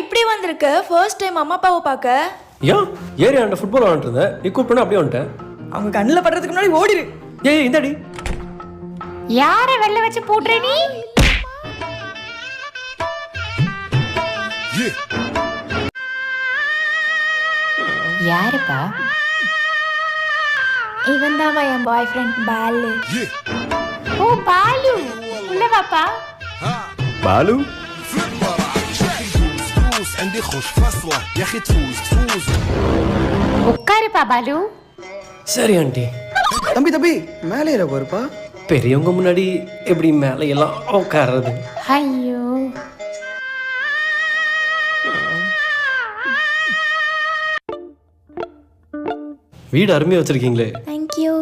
இப்படி வந்திருக்க? First time அம்மா அப்பாவை பார்க்க. ஏன் ஏரியாண்ட ஃபுட்பால் விளாண்டுட்டு இருந்தேன், நீ கூப்பிட்டா அப்படியே வந்துட்டேன். அவங்க கண்ணில் படுறதுக்கு முன்னாடி ஓடிடு. ஏய் இந்தாடி. யாரை வெளில வச்சு போடுற நீ? யாருப்பா? இவன் தான் என் பாய் ஃப்ரெண்ட் பாலு. ஓ பாலு, உள்ள வாப்பா. பாலு உட்காருப்பா பாலு. சரி ஆண்டி. தம்பி மேலே ஏற போறப்பா. பெரியவங்க முன்னாடி எப்படி மேலே எல்லாம் உட்கார்றது? ஐயோ வீடு அருமையா வச்சிருக்கீங்களே. தேங்க்யூ.